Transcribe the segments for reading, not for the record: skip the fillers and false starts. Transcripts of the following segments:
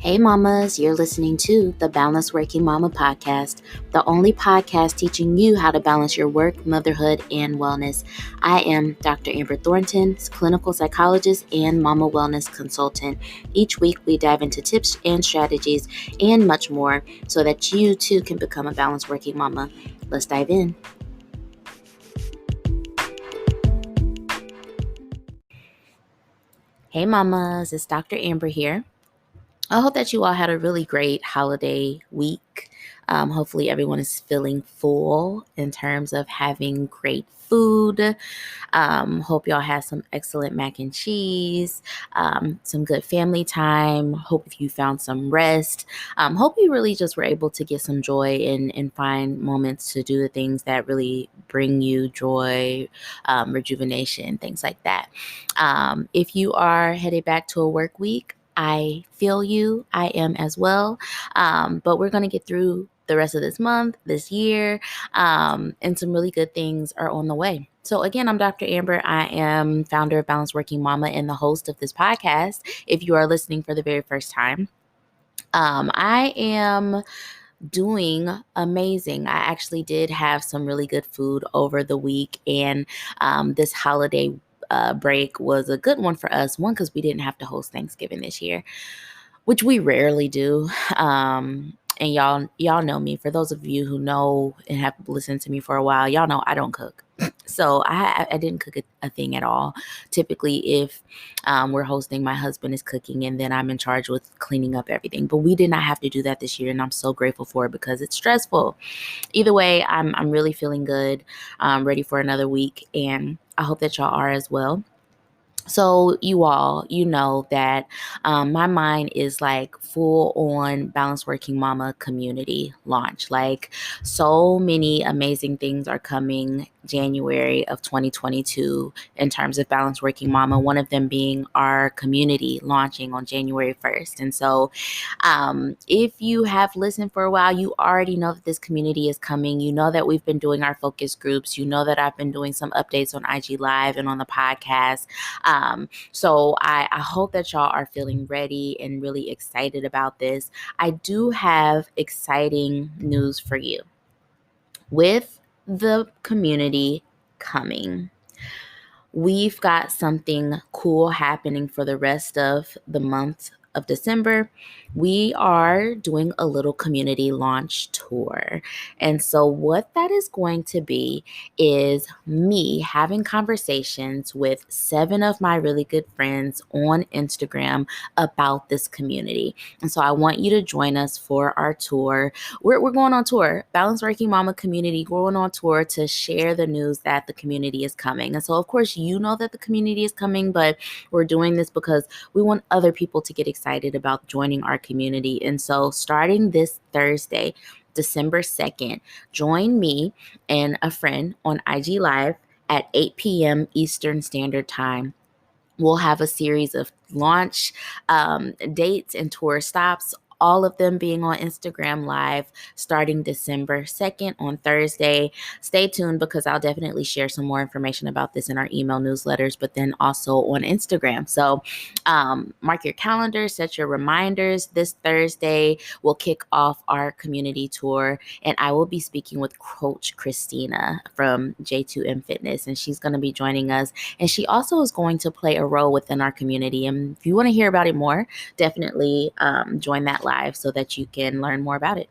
Hey mamas, you're listening to the Balanced Working Mama podcast, the only podcast teaching you how to balance your work, motherhood, and wellness. I am Dr. Amber Thornton, clinical psychologist and mama wellness consultant. Each week we dive into tips and strategies and much more so that you too can become a balanced working mama. Let's dive in. Hey mamas, it's Dr. Amber here. I hope that you all had a really great holiday week. Hopefully everyone is feeling full in terms of having great food. Hope y'all had some excellent mac and cheese, some good family time. Hope you found some rest. Hope you really just were able to get some joy and find moments to do the things that really bring you joy, rejuvenation, things like that. If you are headed back to a work week, I feel you. I am as well. But we're going to get through the rest of this month, this year, and some really good things are on the way. So again, I'm Dr. Amber. I am founder of Balanced Working Mama and the host of this podcast. If you are listening for the very first time, I am doing amazing. I actually did have some really good food over the week, and this holiday break was a good one for us. One, because we didn't have to host Thanksgiving this year, which we rarely do. And y'all know me. For those of you who know and have listened to me for a while, y'all know I don't cook. So I didn't cook a thing at all. Typically, if we're hosting, my husband is cooking, and then I'm in charge with cleaning up everything. But we did not have to do that this year, and I'm so grateful for it because it's stressful. Either way, I'm really feeling good, ready for another week, and I hope that y'all are as well. So you all, you know that my mind is like full on Balanced Working Mama community launch. Like so many amazing things are coming January of 2022 in terms of Balanced Working Mama, one of them being our community launching on January 1st. And so if you have listened for a while, you already know that this community is coming. You know that we've been doing our focus groups. You know that I've been doing some updates on IG Live and on the podcast. So I hope that y'all are feeling ready and really excited about this. I do have exciting news for you. With the community coming, we've got something cool happening for the rest of the month of December. We are doing a little community launch tour. And so what that is going to be is me having conversations with 7 of my really good friends on Instagram about this community. And so I want you to join us for our tour. We're going on tour, Balanced Working Mama community, going on tour to share the news that the community is coming. And so of course, you know that the community is coming, but we're doing this because we want other people to get excited about joining our community. And so starting this Thursday, December 2nd, join me and a friend on IG Live at 8 p.m. Eastern Standard Time. We'll have a series of launch dates and tour stops, all of them being on Instagram Live starting December 2nd on Thursday. Stay tuned because I'll definitely share some more information about this in our email newsletters, but then also on Instagram. So mark your calendar, set your reminders. This Thursday, we'll kick off our community tour, and I will be speaking with Coach Christina from J2M Fitness, and she's going to be joining us. And she also is going to play a role within our community. And if you want to hear about it more, definitely join that live so that you can learn more about it.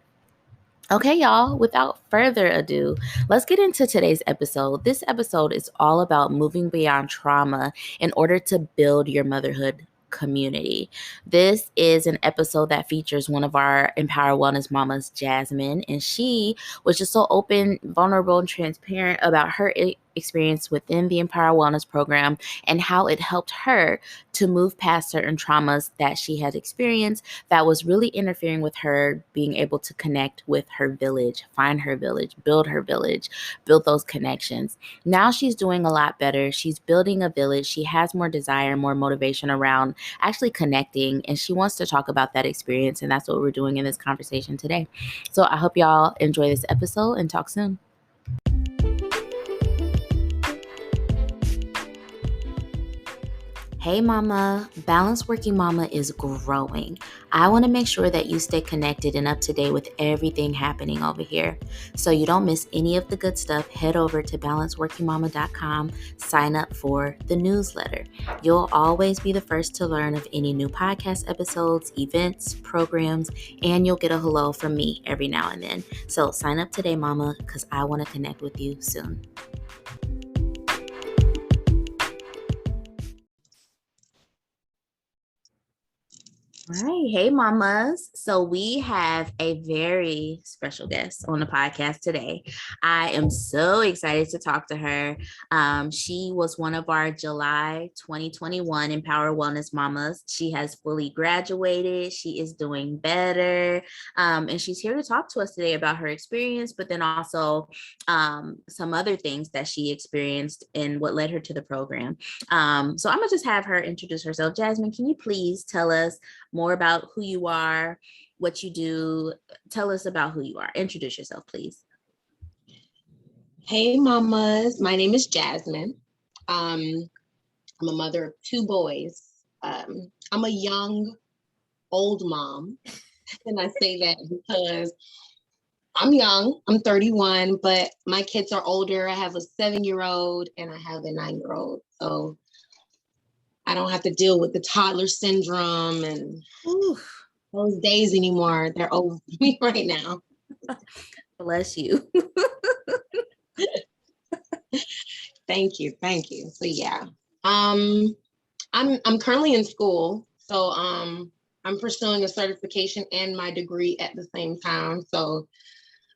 Okay, y'all, without further ado, let's get into today's episode. This episode is all about moving beyond trauma in order to build your motherhood community. This is an episode that features one of our Empower Wellness mamas, Jasmine, and she was just so open, vulnerable, and transparent about her experience within the Empower Wellness program and how it helped her to move past certain traumas that she had experienced that was really interfering with her being able to connect with her village, find her village, build those connections. Now she's doing a lot better. She's building a village. She has more desire, more motivation around actually connecting, and she wants to talk about that experience, and that's what we're doing in this conversation today. So I hope y'all enjoy this episode and talk soon. Hey mama, Balanced Working Mama is growing. I want to make sure that you stay connected and up to date with everything happening over here. So you don't miss any of the good stuff, head over to balancedworkingmama.com, sign up for the newsletter. You'll always be the first to learn of any new podcast episodes, events, programs, and you'll get a hello from me every now and then. So sign up today, mama, because I want to connect with you soon. All right. Hey, mamas. So we have a very special guest on the podcast today. I am so excited to talk to her. She was one of our July 2021 Empower Wellness Mamas. She has fully graduated. She is doing better. And she's here to talk to us today about her experience, but then also some other things that she experienced and what led her to the program. So I'm going to just have her introduce herself. Jasmine, can you please tell us more about who you are, what you do? Tell us about who you are. Introduce yourself, please. Hey, mamas. My name is Jasmine. I'm a mother of two boys. I'm a young, old mom. And I say that because I'm young. I'm 31, but my kids are older. I have a 7-year-old and I have a 9-year-old. So I don't have to deal with the toddler syndrome and those days anymore. They're over me right now. Bless you. Thank you. So yeah. I'm currently in school. So I'm pursuing a certification and my degree at the same time. So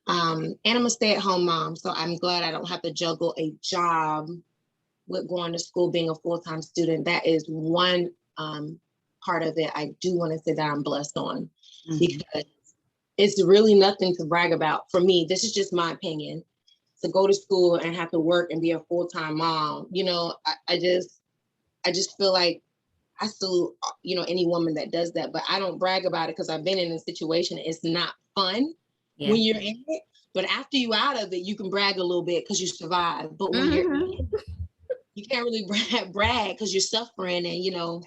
and I'm a stay-at-home mom. So I'm glad I don't have to juggle a job with going to school, being a full-time student. That is one part of it I do want to say that I'm blessed on, because it's really nothing to brag about for me. This is just my opinion. To go to school and have to work and be a full-time mom, I just feel like I salute, any woman that does that, but I don't brag about it because I've been in a situation. It's not fun when you're in it, but after you out of it, you can brag a little bit because you survive. But when you're in it, you can't really brag because you're suffering, and you don't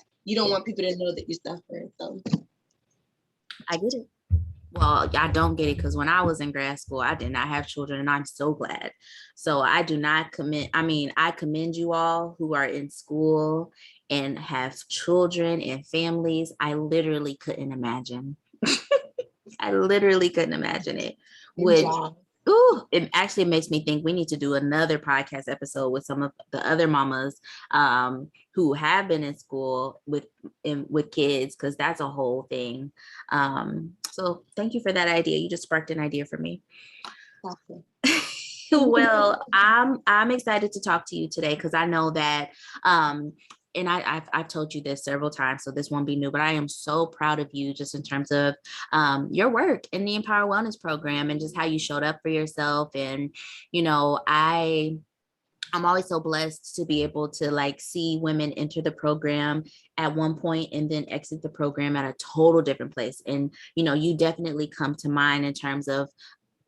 want people to know that you're suffering. So I get it. Well, I don't get it because when I was in grad school, I did not have children, and I'm so glad. So I do not I commend you all who are in school and have children and families. I literally couldn't imagine. I literally couldn't imagine it. Which, it actually makes me think we need to do another podcast episode with some of the other mamas who have been in school with kids, because that's a whole thing. So thank you for that idea. You just sparked an idea for me. Well, I'm excited to talk to you today because I know that and I've told you this several times, so this won't be new, but I am so proud of you just in terms of your work in the Empower Wellness Program and just how you showed up for yourself. And, I'm always so blessed to be able to see women enter the program at one point and then exit the program at a total different place. And, you definitely come to mind in terms of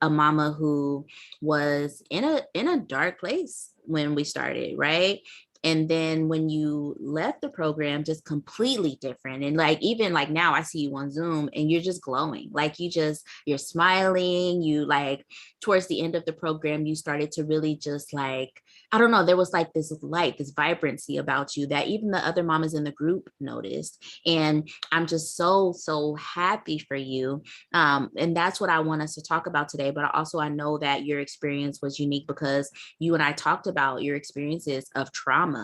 a mama who was in a dark place when we started, right? And then when you left the program, just completely different. And even now I see you on Zoom and you're just glowing. You're smiling. You towards the end of the program, you started to really just I don't know, there was this light, this vibrancy about you that even the other mamas in the group noticed. And I'm just so, so happy for you. And that's what I want us to talk about today. But also I know that your experience was unique because you and I talked about your experiences of trauma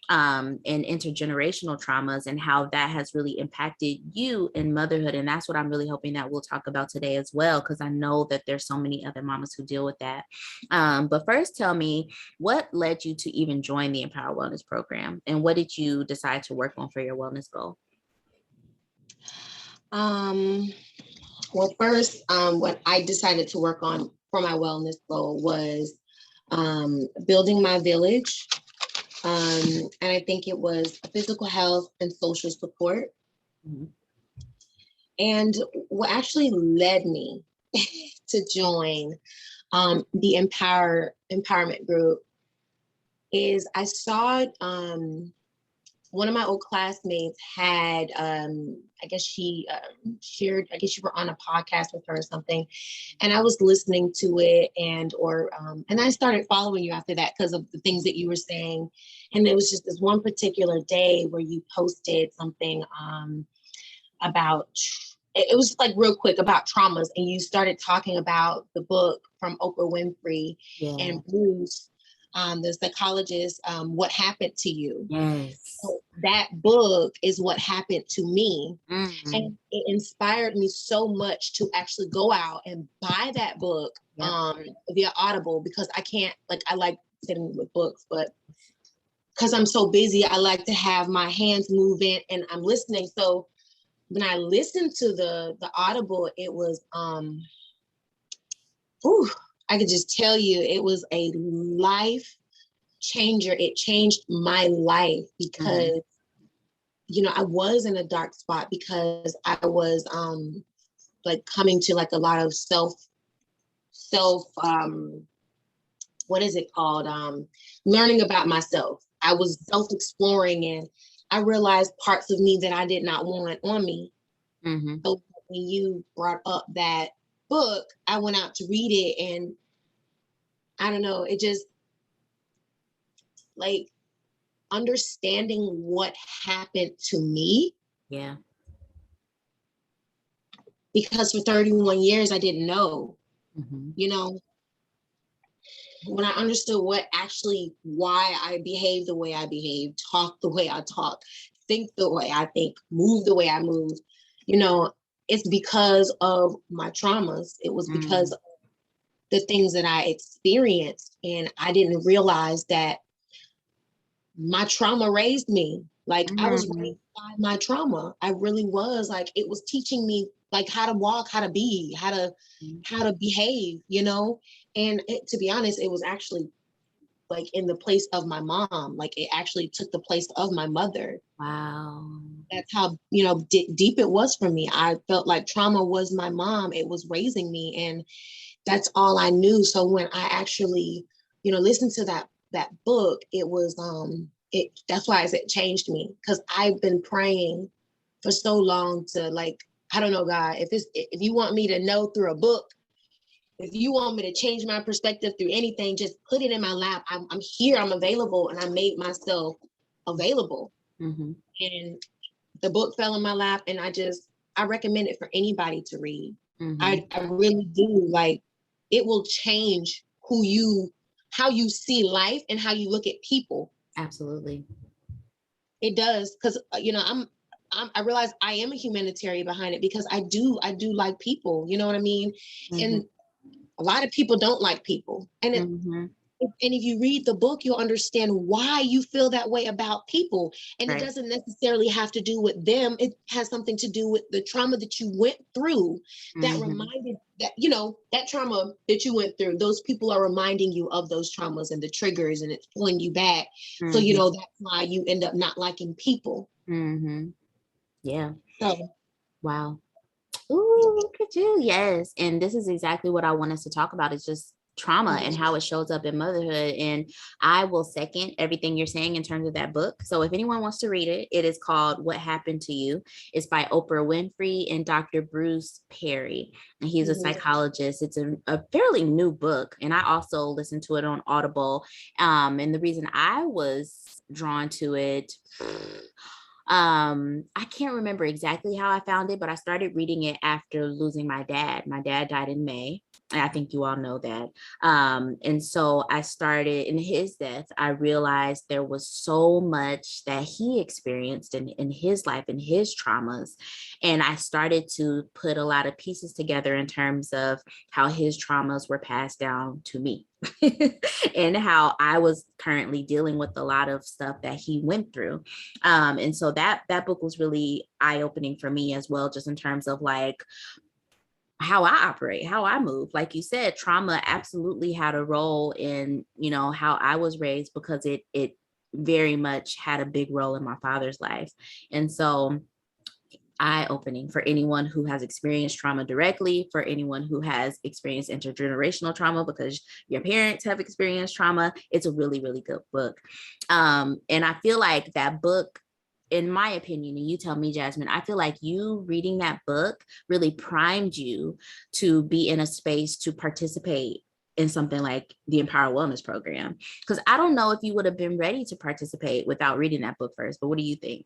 and intergenerational traumas and how that has really impacted you in motherhood. And that's what I'm really hoping that we'll talk about today as well, because I know that there's so many other mamas who deal with that. But first, tell me, what led you to even join the Empower Wellness Program, and what did you decide to work on for your wellness goal? Well, first, what I decided to work on for my wellness goal was building my village. And I think it was physical health and social support. Mm-hmm. And what actually led me to join the empowerment group is I saw one of my old classmates had, I guess she shared, I guess you were on a podcast with her or something. And I was listening to it and I started following you after that because of the things that you were saying. And it was just this one particular day where you posted something about, it was like real quick about traumas. And you started talking about the book from Oprah Winfrey Yeah. and Bruce, the psychologist, What Happened to You. Yes. So that book is what happened to me. Mm. And it inspired me so much to actually go out and buy that book Yep. via Audible, because I can't, like, I like sitting with books, but because I'm so busy, I like to have my hands moving and I'm listening. So when I listened to the Audible, it was ooh, I could just tell you it was a life changer. It changed my life Mm-hmm. because I was in a dark spot because I was like coming to like a lot of self what is it called? Learning about myself. I was self-exploring and I realized parts of me that I did not want on me. Mm-hmm. So when you brought up that book, I went out to read it and I don't know, it just like understanding what happened to me, Yeah. because for 31 years I didn't know, Mm-hmm. you know, when I understood why I behave the way I behave, talk the way I talk, think the way I think, move the way I move, you know, it's because of my traumas. It was because Mm-hmm. of the things that I experienced. And I didn't realize that my trauma raised me. Like I was Mm-hmm. raised by my trauma. I really was. Like it was teaching me like how to walk, how to be, how to behave, And to be honest, it was actually like in the place of my mom. Like it actually took the place of my mother. Wow. That's how, deep it was for me. I felt like trauma was my mom. It was raising me and that's all I knew. So when I actually, listened to that book, it was that's why it changed me, because I've been praying for so long to, like, I don't know, God, if you want me to know through a book, if you want me to change my perspective through anything, just put it in my lap. I'm here, I'm available, and I made myself available. Mm-hmm. And the book fell in my lap, and I recommend it for anybody to read. Mm-hmm. I really do. Like, it will change how you see life and how you look at people. Absolutely. It does, because I realize I am a humanitarian behind it, because I do like people. You know what I mean? Mm-hmm. And a lot of people don't like people, Mm-hmm. and if you read the book, you'll understand why you feel that way about people. And it Right. doesn't necessarily have to do with them. It has something to do with the trauma that you went through, that Mm-hmm. reminded that trauma that you went through. Those people are reminding you of those traumas and the triggers, and it's pulling you back. So, Mm-hmm. that's why you end up not liking people. Mm-hmm. Yeah. So, Wow. Ooh, look at you. Yes. And this is exactly what I want us to talk about, is just trauma and how it shows up in motherhood. And I will second everything you're saying in terms of that book. So if anyone wants to read it, it is called What Happened to You. It's by Oprah Winfrey and Dr. Bruce Perry. And he's a mhm. psychologist. It's a fairly new book. And I also listened to it on Audible. And the reason I was drawn to it, I can't remember exactly how I found it, but I started reading it after losing my dad died in May. I think you all know that. And so I started in his death. I realized there was so much that he experienced in his life and his traumas. And I started to put a lot of pieces together in terms of how his traumas were passed down to me. And how I was currently dealing with a lot of stuff that he went through. And so that book was really eye-opening for me as well, just in terms of like how I operate, how I move. Like you said, trauma absolutely had a role in, how I was raised, because it very much had a big role in my father's life. And so eye-opening for anyone who has experienced trauma directly, for anyone who has experienced intergenerational trauma because your parents have experienced trauma. It's a really, really good book. And I feel like that book in my opinion, and you tell me, Jasmine, I feel like you reading that book really primed you to be in a space to participate in something like the Empower Wellness Program. Because I don't know if you would have been ready to participate without reading that book first, but what do you think?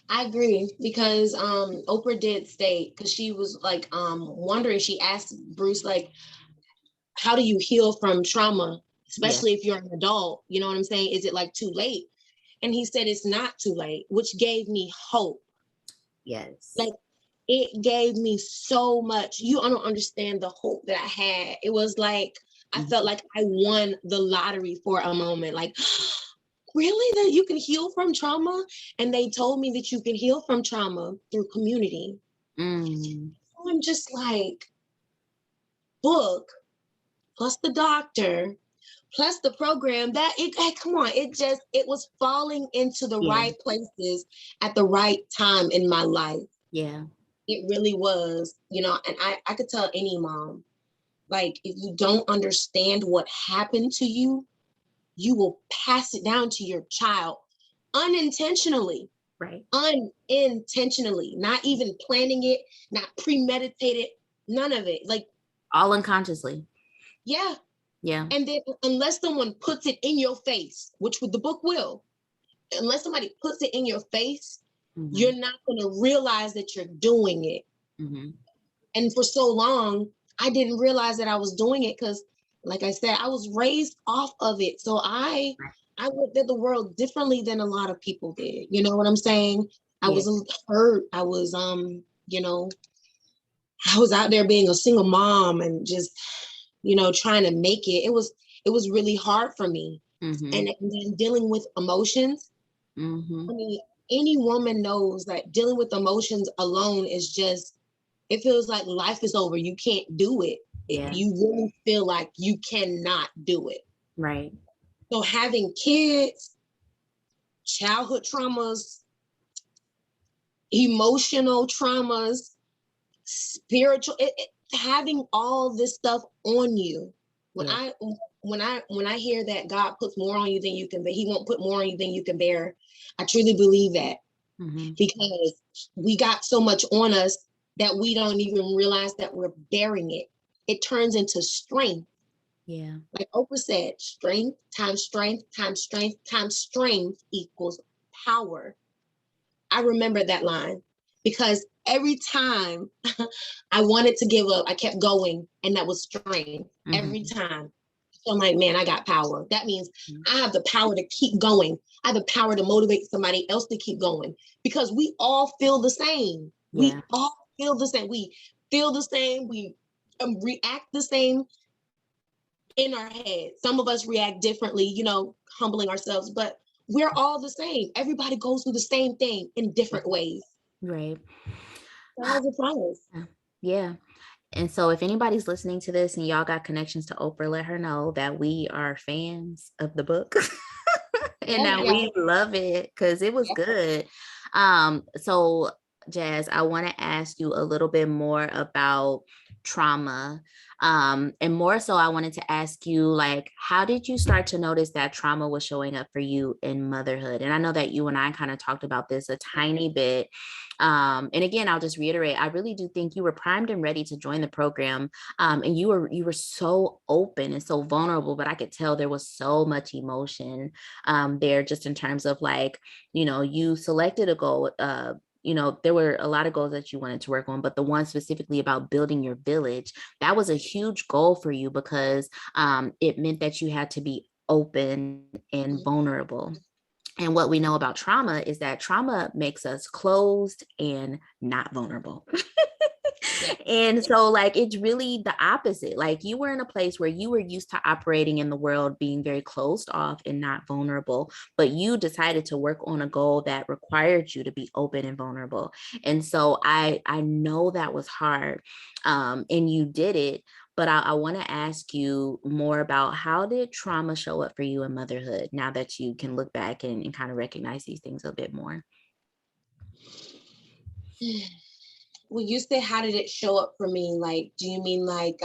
I agree because Oprah did state, because she was like wondering, she asked Bruce, like, how do you heal from trauma, Yeah. especially if you're an adult? You know what I'm saying? Is it like too late? And he said it's not too late, which gave me hope. Yes. Like, it gave me so much. You don't understand the hope that I had. It was like I felt like I won the lottery for a moment. Like, really, that you can heal from trauma? And they told me that you can heal from trauma through community. Mm. So I'm just like, book plus the doctor plus the program, that come on, it was falling into the Yeah. right places at the right time in my life. Yeah. It really was, and I could tell any mom, like, if you don't understand what happened to you, you will pass it down to your child unintentionally. Right. Unintentionally, not even planning it, not premeditated, none of it. Like, All unconsciously. yeah. Yeah. And then unless someone puts it in your face, which the book will, unless somebody puts it in your face, you're not going to realize that you're doing it. And for so long, I didn't realize that I was doing it because, like I said, I was raised off of it. So I looked at the world differently than a lot of people did. You know what I'm saying? I was hurt. I was, I was out there being a single mom and just, trying to make it. It was really hard for me. And then dealing with emotions. I mean, any woman knows that dealing with emotions alone is just, it feels like life is over. You can't do it. Yeah. You really feel like you cannot do it. Right. So having kids, childhood traumas, emotional traumas, spiritual, having all this stuff on you. When Yeah. I hear that God puts more on you than you can bear, He won't put more on you than you can bear. I truly believe that, because we got so much on us that we don't even realize that we're bearing it. It turns into strength. Yeah. Like Oprah said, strength times strength times strength times strength equals power. I remember that line because every time I wanted to give up, I kept going, and that was strength every time. So I'm like, man, I got power. That means I have the power to keep going. I have the power to motivate somebody else to keep going, because we all feel the same. Yeah. We all feel the same. We feel the same. We react the same in our head. Some of us react differently, humbling ourselves, but we're all the same. Everybody goes through the same thing in different ways. Right. That was a promise. Yeah. And so if anybody's listening to this and y'all got connections to Oprah, let her know that we are fans of the book and that we love it because it was good. So Jazz, I want to ask you a little bit more about trauma. And more so, I wanted to ask you, like, how did you start to notice that trauma was showing up for you in motherhood? And I know that you and I kind of talked about this a tiny bit. And again, I'll just reiterate, I really do think you were primed and ready to join the program. And you were so open and so vulnerable, but I could tell there was so much emotion there, just in terms of, like, you selected a goal. There were a lot of goals that you wanted to work on, but the one specifically about building your village, that was a huge goal for you because it meant that you had to be open and vulnerable. And what we know about trauma is that trauma makes us closed and not vulnerable. And so, like, it's really the opposite. Like, you were in a place where you were used to operating in the world being very closed off and not vulnerable, but you decided to work on a goal that required you to be open and vulnerable. And so I know that was hard, and you did it. But I want to ask you more about, how did trauma show up for you in motherhood now that you can look back and kind of recognize these things a bit more? Well, you said, how did it show up for me? Like, do you mean like,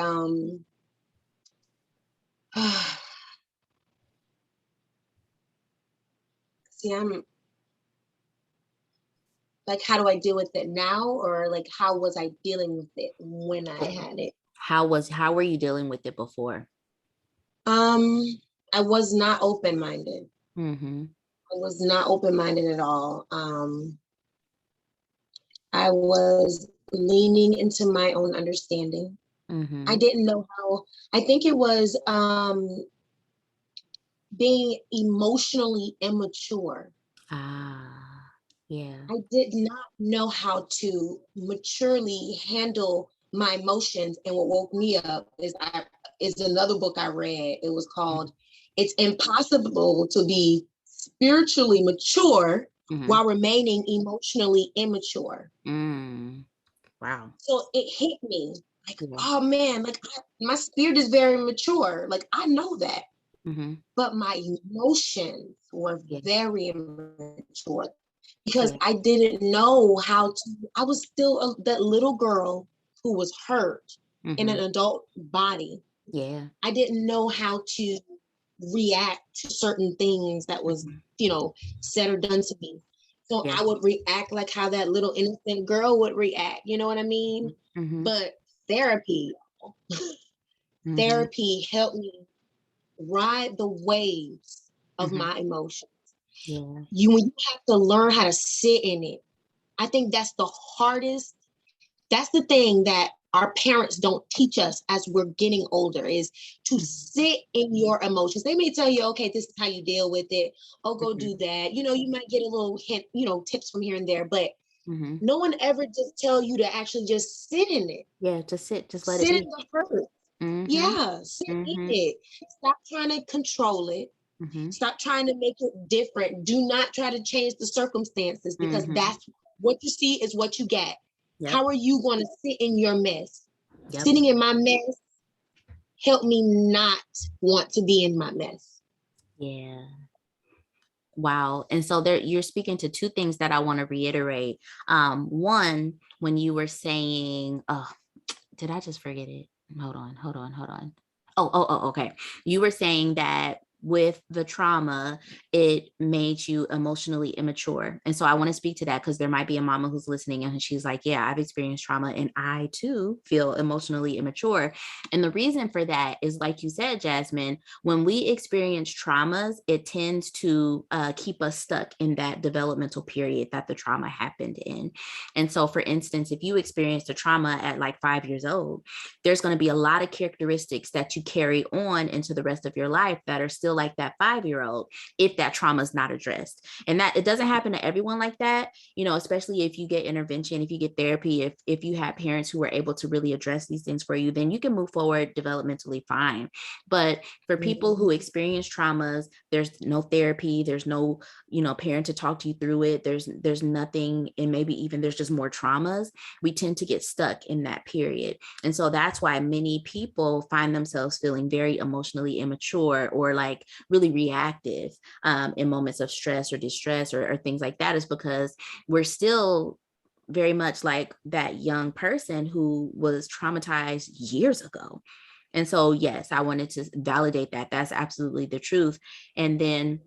see, like, how do I deal with it now? Or like, how was I dealing with it when I had it? How were you dealing with it before? Um, I was not open-minded. Mm-hmm. I was not open-minded at all. I was leaning into my own understanding. I Mm-hmm. didn't know how, I think it was being emotionally immature. Ah, yeah. I did not know how to maturely handle my emotions. And what woke me up is another book I read. It was called "It's Impossible to Be Spiritually Mature Mm-hmm. While Remaining Emotionally Immature." Mm. Wow. So it hit me like, Yeah. oh man, like my spirit is very mature. Like I know that, Mm-hmm. but my emotions were Yeah. very immature because Yeah. I didn't know how to. I was still that little girl who was hurt in Mm-hmm. an adult body. Yeah. I didn't know how to react to certain things that was, Mm-hmm. said or done to me. So Yeah. I would react like how that little innocent girl would react. You know what I mean? Mm-hmm. But therapy, Mm-hmm. therapy helped me ride the waves of Mm-hmm. my emotions. Yeah. When you have to learn how to sit in it, I think that's the hardest. That's the thing that our parents don't teach us as we're getting older is to sit in your emotions. They may tell you, okay, this is how you deal with it. Oh, go Mm-hmm. do that. You might get a little hint, tips from here and there, but Mm-hmm. no one ever just tell you to actually just sit in it. Yeah. Just sit. Just let it Sit in be. the hurt. Mm-hmm. Yeah, sit in Mm-hmm. it. Stop trying to control it. Mm-hmm. Stop trying to make it different. Do not try to change the circumstances because Mm-hmm. that's what you see is what you get. Yep. How are you going to sit in your mess? Yep. Sitting in my mess helped me not want to be in my mess. Yeah. Wow. And so there you're speaking to two things that I want to reiterate. One, when you were saying, oh, did I just forget it? Hold on. Okay. You were saying that with the trauma, it made you emotionally immature. And so I want to speak to that because there might be a mama who's listening and she's like, yeah, I've experienced trauma and I too feel emotionally immature. And the reason for that is, like you said, Jasmine, when we experience traumas, it tends to keep us stuck in that developmental period that the trauma happened in. And so, for instance, if you experienced a trauma at like 5 years old, there's going to be a lot of characteristics that you carry on into the rest of your life that are still like that 5 year old if that trauma is not addressed. And that it doesn't happen to everyone like that, especially if you get intervention, if you get therapy, if you have parents who are able to really address these things for you, then you can move forward developmentally fine. But for people who experience traumas, there's no therapy, there's no, parent to talk to you through it. There's nothing, and maybe even there's just more traumas. We tend to get stuck in that period. And so that's why many people find themselves feeling very emotionally immature or like really reactive in moments of stress or distress or things like that, is because we're still very much like that young person who was traumatized years ago. And so, yes, I wanted to validate that. That's absolutely the truth. And then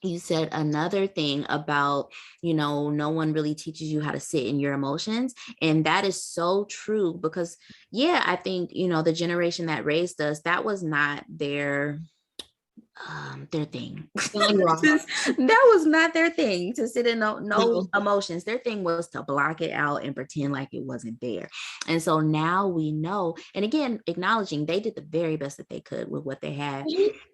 you said another thing about, no one really teaches you how to sit in your emotions. And that is so true because, yeah, I think, the generation that raised us, that was not their thing. Genre. That was not their thing to sit in no No. emotions. Their thing was to block it out and pretend like it wasn't there. And so now we know, and again, acknowledging they did the very best that they could with what they had,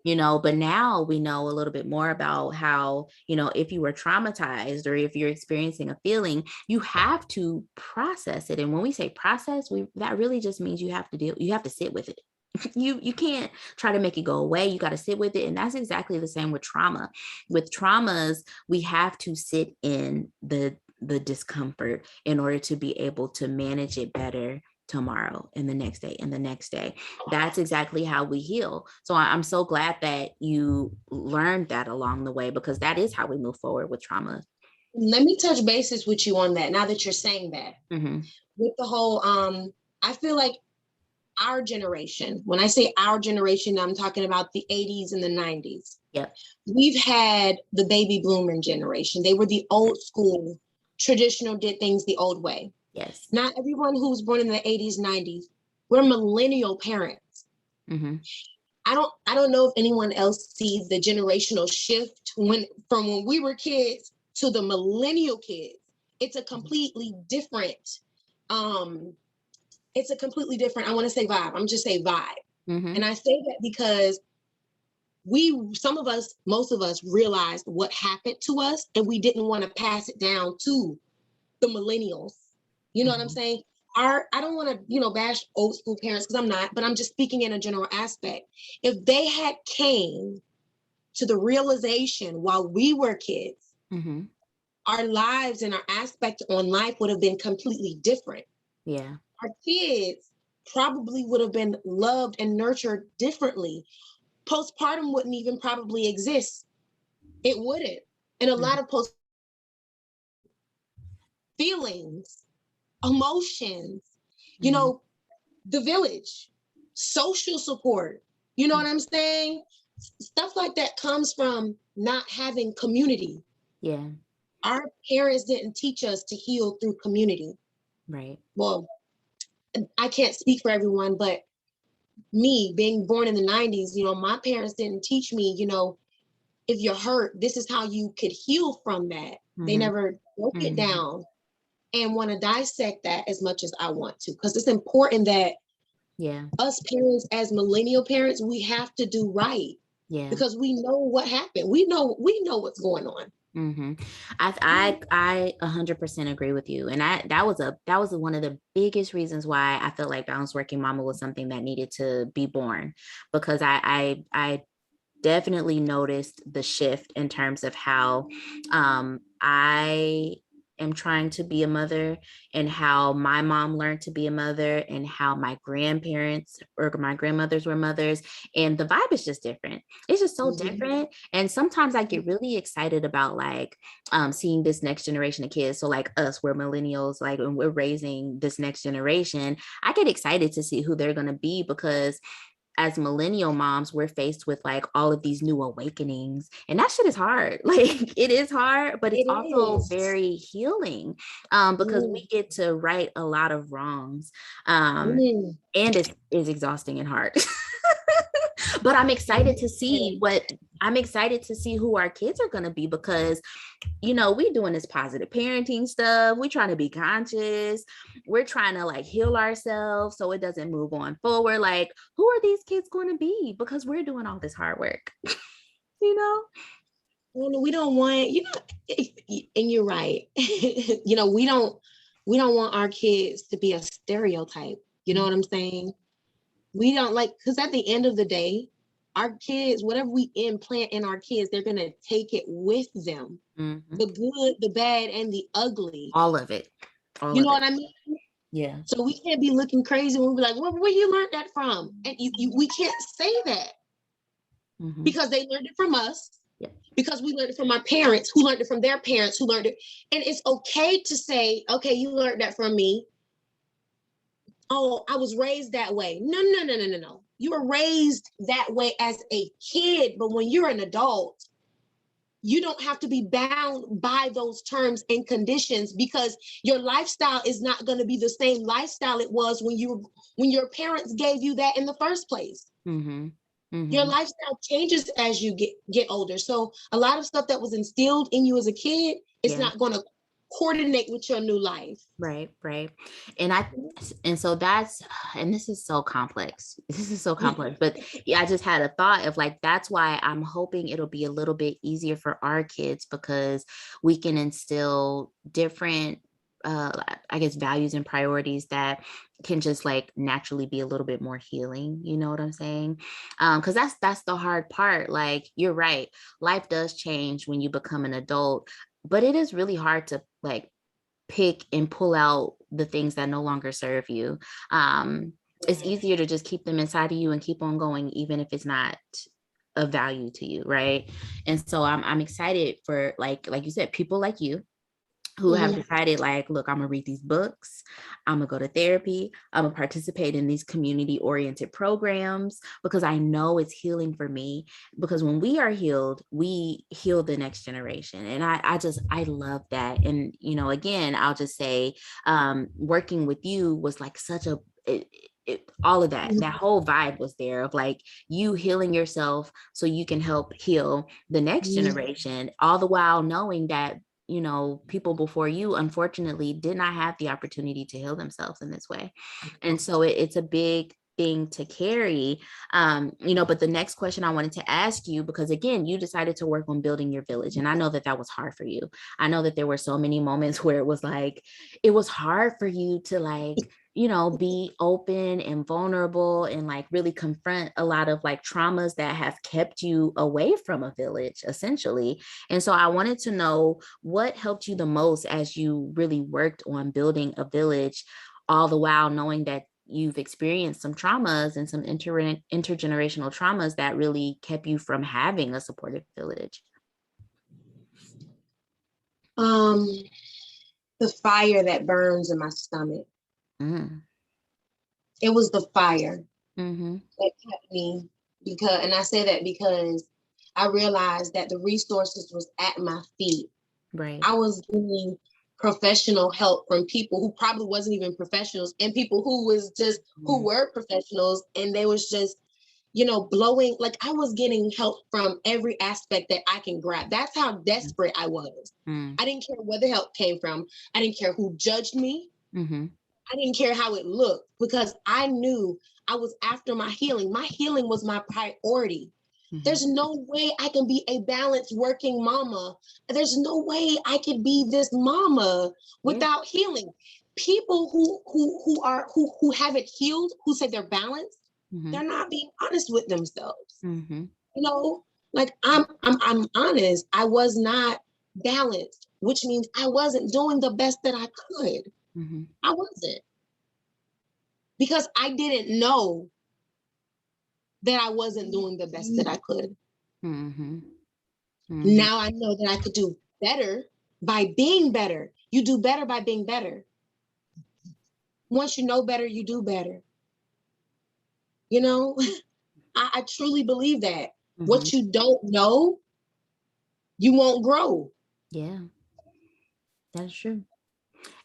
but now we know a little bit more about how, if you were traumatized or if you're experiencing a feeling, you have to process it. And when we say process, that really just means you have to sit with it. You can't try to make it go away. You got to sit with it. And that's exactly the same with trauma. With traumas, we have to sit in the discomfort in order to be able to manage it better tomorrow and the next day and the next day. That's exactly how we heal. So I'm so glad that you learned that along the way, because that is how we move forward with trauma. Let me touch bases with you on that now that you're saying that. Mm-hmm. With the whole, I feel like our generation, when I say our generation, I'm talking about the 80s and the 90s. Yep. We've had the baby boomer generation. They were the old school traditional, did things the old way. Yes. Not everyone who was born in the 80s, 90s, we're millennial parents. Mm-hmm. I don't know if anyone else sees the generational shift from when we were kids to the millennial kids. It's a completely different, I want to say vibe. I'm just say vibe. Mm-hmm. And I say that because most of us realized what happened to us, and we didn't want to pass it down to the millennials. You know what I'm saying? I don't want to, bash old school parents, because I'm not, but I'm just speaking in a general aspect. If they had came to the realization while we were kids, Mm-hmm. our lives and our aspect on life would have been completely different. Yeah. Our kids probably would have been loved and nurtured differently. Postpartum wouldn't even probably exist. It wouldn't. And a lot of feelings, emotions, Mm-hmm. the village, social support. You know what I'm saying? Stuff like that comes from not having community. Yeah. Our parents didn't teach us to heal through community. Right. Well, I can't speak for everyone, but me being born in the 90s, my parents didn't teach me, if you're hurt, this is how you could heal from that. They Mm-hmm. never broke it Mm-hmm. down and want to dissect that as much as I want to, because it's important that us parents, as millennial parents, we have to do right. Yeah. Because we know what happened. We know what's going on. Mm-hmm. I 100% agree with you, and that was one of the biggest reasons why I felt like balanced working mama was something that needed to be born, because I definitely noticed the shift in terms of how I am trying to be a mother, and how my mom learned to be a mother, and how my grandparents or my grandmothers were mothers, and the vibe is just different. It's just so different. And sometimes I get really excited about like seeing this next generation of kids. So like us, we're millennials, like when we're raising this next generation, I get excited to see who they're going to be, because as millennial moms, we're faced with like all of these new awakenings, and that shit is hard. Like it is hard, but it's It also is. very healing, because we get to right a lot of wrongs, and it is exhausting and hard. But I'm excited to see who our kids are going to be, because we're doing this positive parenting stuff. We're trying to be conscious. We're trying to like heal ourselves so it doesn't move on forward. Like, who are these kids going to be? Because we're doing all this hard work, you know? We don't want, and you're right. We don't want our kids to be a stereotype. You know what I'm saying? We don't because at the end of the day, our kids, whatever we implant in our kids, they're going to take it with them. Mm-hmm. The good, the bad, and the ugly. All of it. You know what I mean? Yeah. So we can't be looking crazy when we're like, where you learned that from? And we can't say that because they learned it from us. Yeah. Because we learned it from our parents, who learned it from their parents, who learned it. And it's okay to say, okay, you learned that from me. Oh, I was raised that way. No. You were raised that way as a kid, but when you're an adult, you don't have to be bound by those terms and conditions, because your lifestyle is not going to be the same lifestyle it was when your parents gave you that in the first place. Your lifestyle changes as you get older. So a lot of stuff that was instilled in you as a kid is not going to coordinate with your new life. Right. So this is so complex. But yeah, I just had a thought of like, that's why I'm hoping it'll be a little bit easier for our kids, because we can instill different I guess values and priorities that can just like naturally be a little bit more healing. You know what I'm saying? Because that's the hard part. Like, you're right, life does change when you become an adult, but it is really hard to like pick and pull out the things that no longer serve you. It's easier to just keep them inside of you and keep on going, even if it's not of value to you, right? And so I'm excited for like you said, people like you who have decided like, look, I'm gonna read these books, I'm gonna go to therapy, I'm gonna participate in these community oriented programs because I know it's healing for me. Because when we are healed, we heal the next generation. And I love that. And, again, I'll just say, working with you was like such a, all of that whole vibe was there of like you healing yourself so you can help heal the next generation, all the while knowing that people before you unfortunately did not have the opportunity to heal themselves in this way. And so it's a big thing to carry. But the next question I wanted to ask you, because again, you decided to work on building your village, and I know that was hard for you. I know that there were so many moments where it was like it was hard for you to like be open and vulnerable and like really confront a lot of like traumas that have kept you away from a village, essentially. And so I wanted to know what helped you the most as you really worked on building a village, all the while knowing that you've experienced some traumas and some intergenerational traumas that really kept you from having a supportive village. The fire that burns in my stomach. It was the fire that kept me, and I say that because I realized that the resources was at my feet. Right. I was getting professional help from people who probably wasn't even professionals, and people who was just who were professionals, and they was just blowing, like I was getting help from every aspect that I can grab. That's how desperate I was. I didn't care where the help came from. I didn't care who judged me. I didn't care how it looked, because I knew I was after my healing. My healing was my priority. There's no way I can be a balanced working mama. There's no way I could be this mama without healing. People who haven't healed, who say they're balanced, they're not being honest with themselves. Like I'm honest. I was not balanced, which means I wasn't doing the best that I could. I wasn't, because I didn't know that I wasn't doing the best that I could. Now I know that I could do better by being better. You do better by being better. Once you know better, you do better. I truly believe that. What you don't know, you won't grow. Yeah, that's true.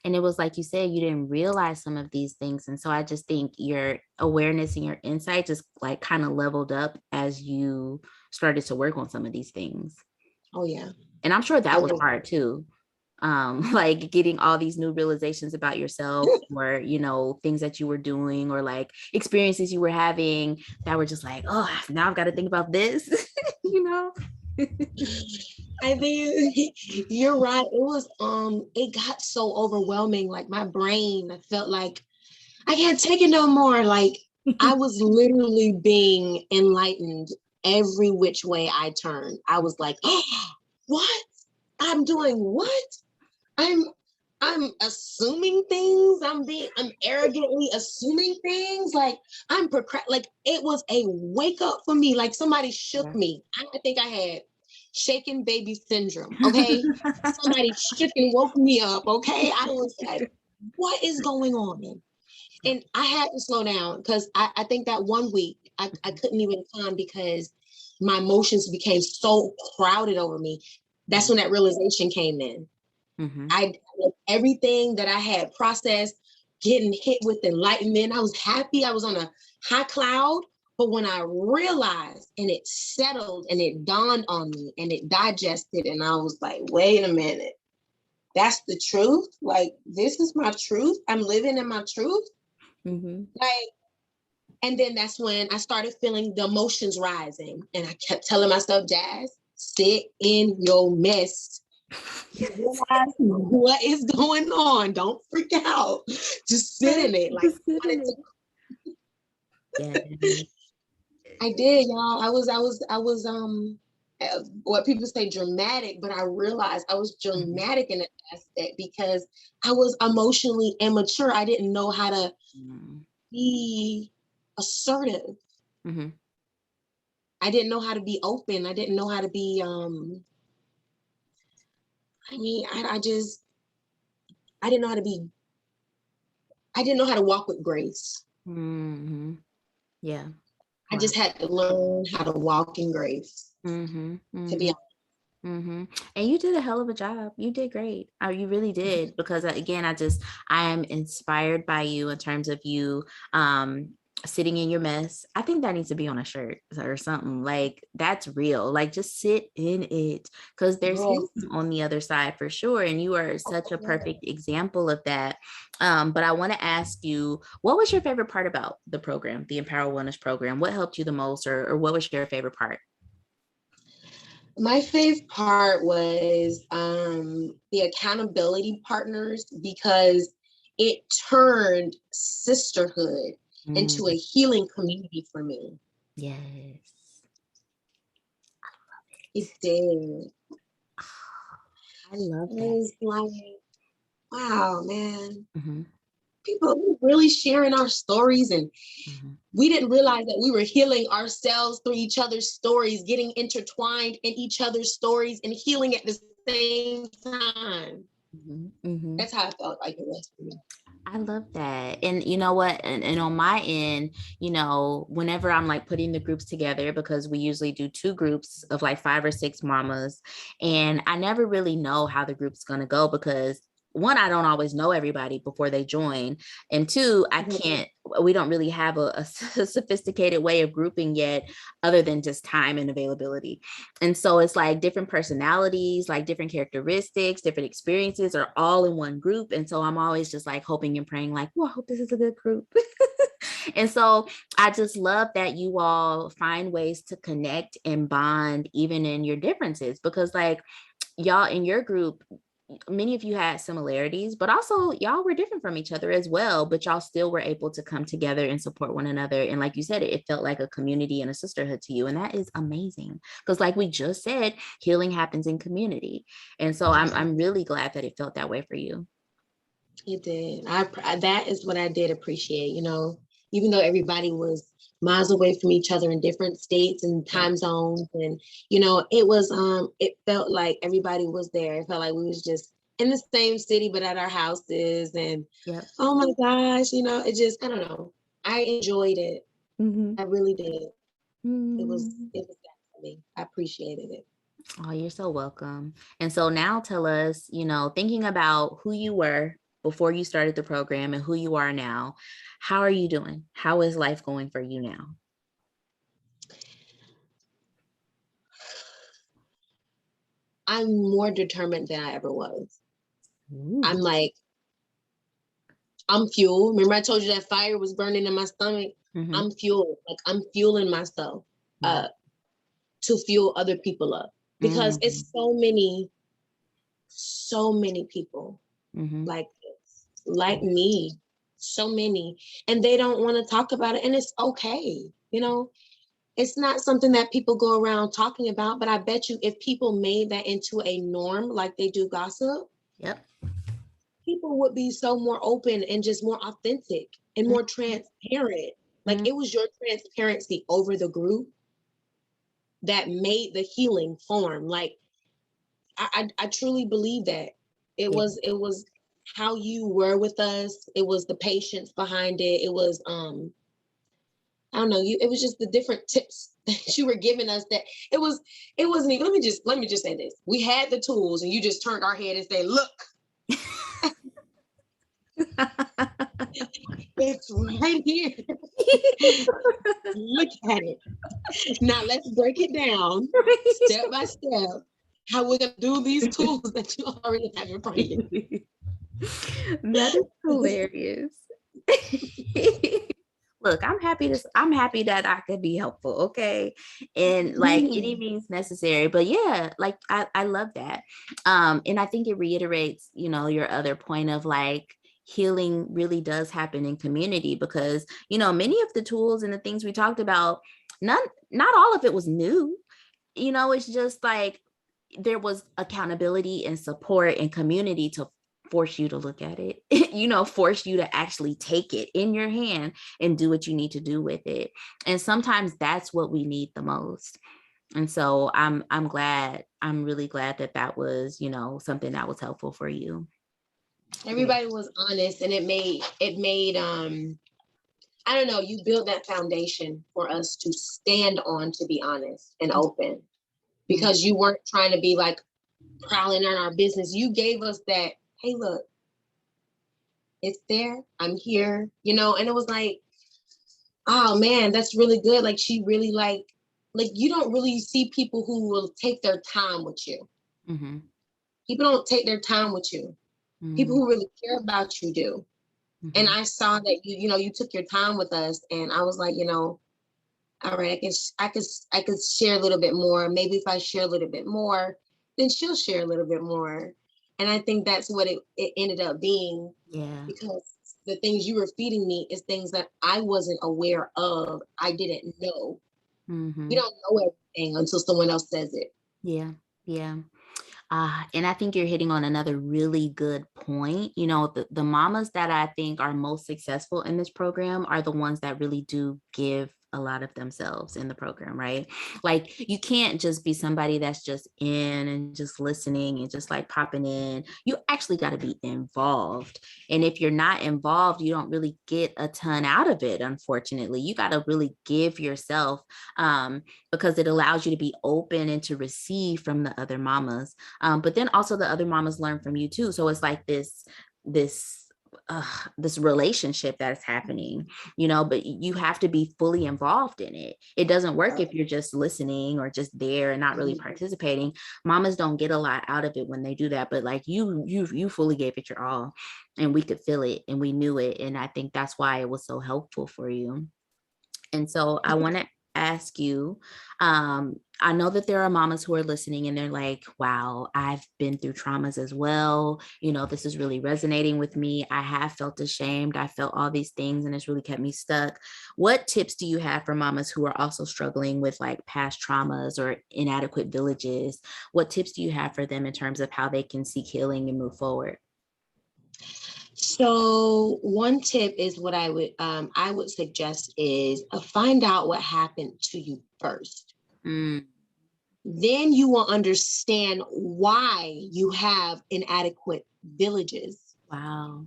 And it was like you said, you didn't realize some of these things. And so I just think your awareness and your insight just like kind of leveled up as you started to work on some of these things. Oh, yeah. And I'm sure that was hard too. Like getting all these new realizations about yourself, or, things that you were doing, or like experiences you were having that were just like, oh, now I've got to think about this, I think you're right. It was, it got so overwhelming. Like my brain, I felt like I can't take it no more. Like I was literally being enlightened every which way I turned. I was like, oh, what? I'm doing what? I'm assuming things. I'm arrogantly assuming things. Like like it was a wake up for me. Like somebody shook me. I think I had shaken baby syndrome. Okay. Somebody shook and woke me up. Okay. I was like, what is going on? And I had to slow down, because I think that one week I couldn't even come because my emotions became so crowded over me. That's when that realization came in. Everything that I had processed, getting hit with enlightenment. I was happy. I was on a high cloud. But when I realized, and it settled, and it dawned on me, and it digested, and I was like, wait a minute. That's the truth? Like, this is my truth? I'm living in my truth? Like, and then that's when I started feeling the emotions rising. And I kept telling myself, Jazz, sit in your mess. Realize what is going on. Don't freak out. Just sit in it. Like, yeah. I did, y'all. I was what people say dramatic, but I realized I was dramatic in that aspect because I was emotionally immature. I didn't know how to be assertive. I didn't know how to be open. I didn't know how to be I just I didn't know how to be, I didn't know how to walk with grace. Mm-hmm. Yeah. I Wow. just had to learn how to walk in grace, Mm-hmm. to be Mm-hmm. Mm-hmm. And you did a hell of a job. You did great. You really honest. did. Because again, I am inspired by you in terms of you sitting in your mess. I think that needs to be on a shirt or something. Like that's real. Like just sit in it because there's healing Yes. on the other side for sure. And you are such a perfect example of that. But I want to ask you, what was your favorite part about the program, the Empower Wellness program? What helped you the most, or what was your favorite part? My favorite part was the accountability partners, because it turned sisterhood into a Mm, healing community for me. yes. It did. I love It that. was like, wow, man. Mhm, People really sharing our stories, and mhm. we didn't realize that we were healing ourselves through each other's stories, getting intertwined in each other's stories and healing at the same time. Mhm, mhm. That's how I felt like it was for me. I love that. And you know what? And on my end, whenever I'm like putting the groups together, because we usually do two groups of like 5 or 6 mamas, and I never really know how the group's going to go because one, I don't always know everybody before they join. And two, we don't really have a sophisticated way of grouping yet, other than just time and availability. And so it's like different personalities, like different characteristics, different experiences are all in one group. And so I'm always just like hoping and praying, like, well, I hope this is a good group. And so I just love that you all find ways to connect and bond, even in your differences, because like y'all in your group, many of you had similarities, but also y'all were different from each other as well, but y'all still were able to come together and support one another. And like you said, it felt like a community and a sisterhood to you. And that is amazing. Because like we just said, healing happens in community. And so I'm really glad that it felt that way for you. It did. That is what I did appreciate. Even though everybody was miles away from each other in different states and Yep. time zones, and it felt like everybody was there. It felt like we was just in the same city but at our houses, and Yep. oh my gosh, it just, I don't know. I enjoyed it. Mm-hmm. I really did. Mm-hmm. It was that for me. I appreciated it. Oh, you're so welcome. And so now tell us, thinking about who you were before you started the program and who you are now, how are you doing? How is life going for you now? I'm more determined than I ever was. I'm Ooh. like, I'm fuel. Remember I told you that fire was burning in my stomach? Mm-hmm. I'm fuel. Like I'm fueling myself Wow. to fuel other people up, because Mm-hmm. it's so many people Mm-hmm. like this, like me, so many, and they don't want to talk about it, and it's okay. It's not something that people go around talking about, but I bet you if people made that into a norm like they do gossip, Yep. people would be so more open and just more authentic and more transparent. Like Mm-hmm. it was your transparency over the group that made the healing form. Like I truly believe that Yeah. it was how you were with us. It was the patience behind it. It was I don't know, it was just the different tips that you were giving us, that it wasn't even, let me just say this. We had the tools and you just turned our head and said, look, it's right here. Look at it. Now let's break it down step by step, how we're gonna do these tools that you already have in front of you. That is hilarious. Look, I'm happy that I could be helpful, okay? And like any means necessary. But yeah, like I love that. And I think it reiterates, your other point of like healing really does happen in community because, many of the tools and the things we talked about, none not all of it was new. It's just like there was accountability and support and community to force you to look at it, force you to actually take it in your hand and do what you need to do with it. And sometimes that's what we need the most. And so I'm really glad that was, something that was helpful for you. Yeah. Everybody was honest, and it made I don't know, you build that foundation for us to stand on, to be honest and open, Mm-hmm. because you weren't trying to be like prowling on our business. You gave us that, hey, look, it's there, I'm here, and it was like, oh man, that's really good. Like, she really like you don't really see people who will take their time with you. Mm-hmm. People don't take their time with you. People who really care about you do. And Mm-hmm. I saw that you took your time with us, and I was like, all right, I could share a little bit more. Maybe if I share a little bit more, then she'll share a little bit more. And I think that's what it ended up being, Yeah. because the things you were feeding me is things that I wasn't aware of. I didn't know. We Mm-hmm. don't know everything until someone else says it. Yeah. Yeah. And I think you're hitting on another really good point. The mamas that I think are most successful in this program are the ones that really do give a lot of themselves in the program, right? Like, you can't just be somebody that's just in and just listening and just like popping in. You actually got to be involved. And if you're not involved, you don't really get a ton out of it, unfortunately. You got to really give yourself, because it allows you to be open and to receive from the other mamas. But then also the other mamas learn from you too. So it's like this uh, this relationship that's happening, but you have to be fully involved in it. It doesn't work if you're just listening or just there and not really participating. Mamas don't get a lot out of it when they do that, but like you fully gave it your all, and we could feel it and we knew it. And I think that's why it was so helpful for you. And so I want to ask you, I know that there are mamas who are listening and they're like, wow, I've been through traumas as well. This is really resonating with me. I have felt ashamed. I felt all these things and it's really kept me stuck. What tips do you have for mamas who are also struggling with like past traumas or inadequate villages? What tips do you have for them in terms of how they can seek healing and move forward? So one tip is what I would suggest is find out what happened to you first. Mm, Then you will understand why you have inadequate villages, wow.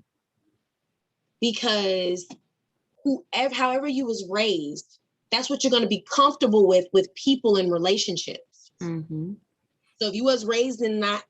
because however you was raised, that's what you're going to be comfortable with people and relationships. Mm-hmm. So if you was raised in not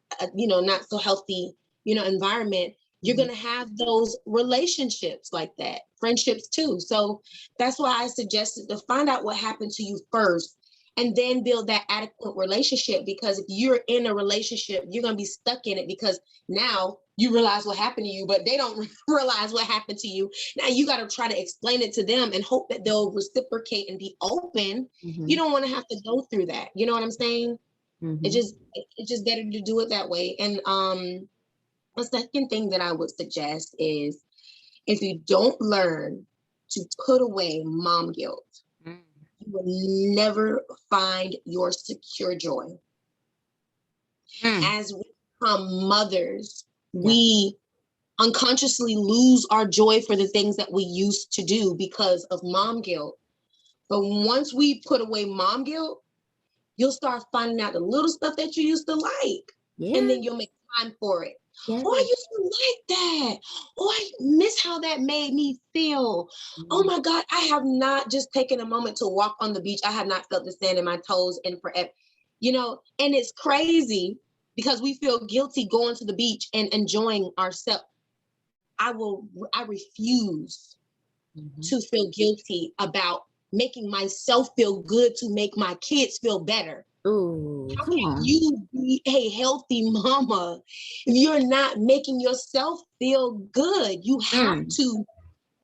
so healthy, environment, you're Mm-hmm. going to have those relationships like that, friendships too. So that's why I suggested to find out what happened to you first, and then build that adequate relationship. Because if you're in a relationship, you're going to be stuck in it, because now you realize what happened to you, but they don't realize what happened to you. Now you got to try to explain it to them and hope that they'll reciprocate and be open. You Mm-hmm. don't want to have to go through that. You know what I'm saying? It Mm-hmm. just it's just better to do it that way. And the second thing that I would suggest is, if you don't learn to put away mom guilt, you will never find your secure joy. Mm-hmm. As we become mothers, Yeah. we unconsciously lose our joy for the things that we used to do because of mom guilt. But once we put away mom guilt, you'll start finding out the little stuff that you used to like. And Yeah. then you'll make time for it. Yeah. Oh, I used to like that. Oh, I miss how that made me feel. Oh my God, I have not just taken a moment to walk on the beach. I have not felt the sand in my toes in forever. And it's crazy because we feel guilty going to the beach and enjoying ourselves. I refuse Mm-hmm. to feel guilty about making myself feel good to make my kids feel better. Ooh, How come can on. you be a healthy mama if you're not making yourself feel good? You have Mm. to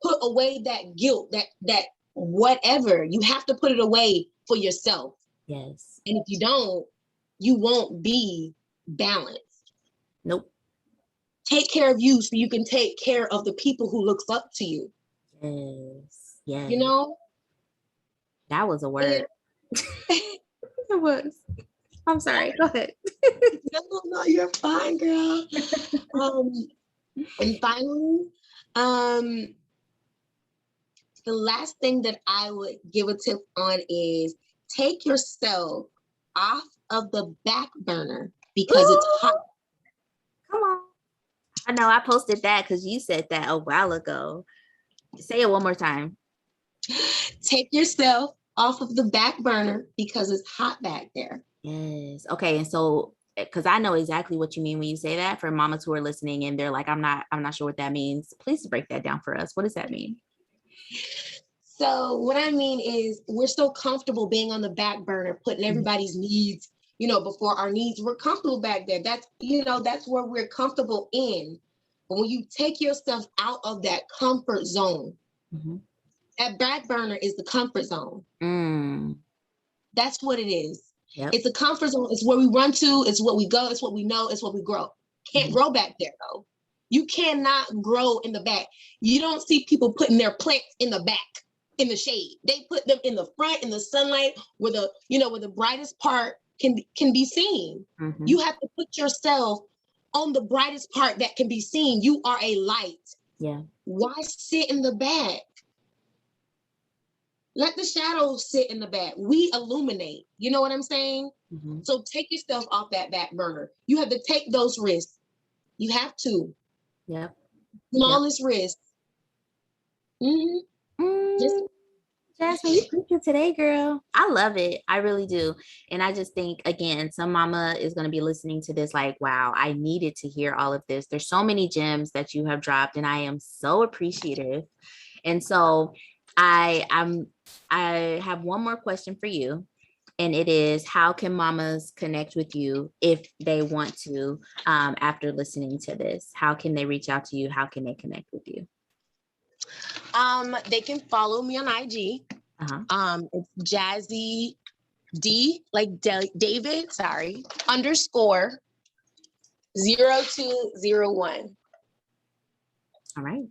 put away that guilt, that whatever. You have to put it away for yourself. Yes. And if you don't, you won't be balanced. Nope. Take care of you so you can take care of the people who looks up to you. Yes. You Yes. know? That was a And word. It was. I'm sorry. Go ahead. no, you're fine, girl. Um, and finally, um, the last thing that I would give a tip on is take yourself off of the back burner because it's hot. Ooh, come on. I know I posted that because you said that a while ago. Say it one more time. Take yourself off of the back burner because it's hot back there. Yes. Okay. And so, because I know exactly what you mean when you say that, for mamas who are listening and they're like, I'm not sure what that means. Please break that down for us. What does that mean? So what I mean is we're so comfortable being on the back burner, putting everybody's needs, before our needs. We're comfortable back there. That's where we're comfortable in. But when you take yourself out of that comfort zone, that back burner is the comfort zone. That's what it is. Yep. It's a comfort zone. It's where we run to. It's what we go. It's what we know. It's what we grow. Can't grow back there, though. You cannot grow in the back. You don't see people putting their plants in the back, in the shade. They put them in the front, in the sunlight, where the brightest part can be seen. You have to put yourself on the brightest part that can be seen. You are a light. Yeah. Why sit in the back? Let the shadows sit in the back. We illuminate. You know what I'm saying? So take yourself off that back burner. You have to take those risks. You have to. Yeah. Smallest risk. Jasmine, you preaching today, girl. I love it. I really do. And I just think, again, some mama is going to be listening to this like, wow, I needed to hear all of this. There's so many gems that you have dropped, and I am so appreciative. And so I have one more question for you. And it is, how can mamas connect with you if they want to, after listening to this? How can they reach out to you? How can they connect with you? They can follow me on IG. It's Jazzy D, like David, _ 0201. All right.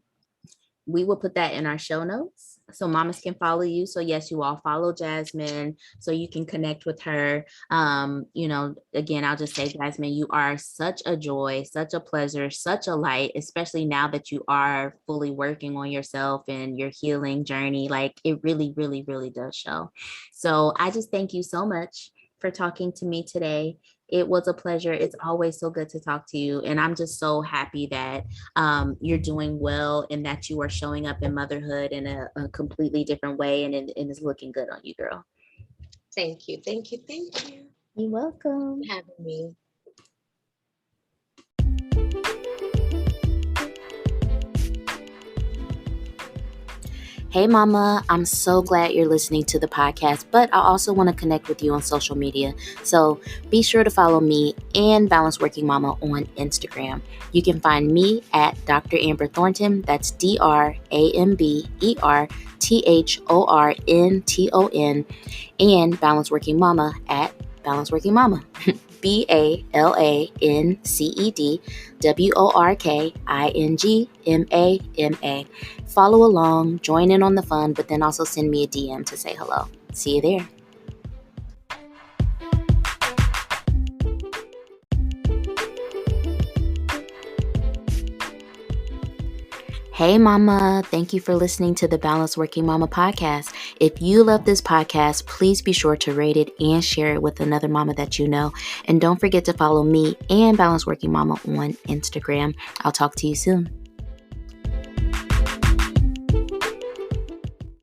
We will put that in our show notes so mamas can follow you. So yes, you all follow Jasmine so you can connect with her. Again, I'll just say, Jasmine, you are such a joy, such a pleasure, such a light, especially now that you are fully working on yourself and your healing journey. Like, it really, really, really does show. So I just thank you so much for talking to me today. It was a pleasure. It's always so good to talk to you. And I'm just so happy that you're doing well and that you are showing up in motherhood in a completely different way, and it's looking good on you, girl. Thank you. Thank you. Thank you. You're welcome. Thank you for having me. Hey mama, I'm so glad you're listening to the podcast, but I also want to connect with you on social media. So be sure to follow me and Balanced Working Mama on Instagram. You can find me at Dr. Amber Thornton. That's DrAmberThornton, and Balanced Working Mama at Balanced Working Mama. BALANCEDWORKINGMAMA. Follow along, join in on the fun, but then also send me a DM to say hello. See you there. Hey mama, thank you for listening to the Balanced Working Mama podcast. If you love this podcast, please be sure to rate it and share it with another mama that you know. And don't forget to follow me and Balanced Working Mama on Instagram. I'll talk to you soon.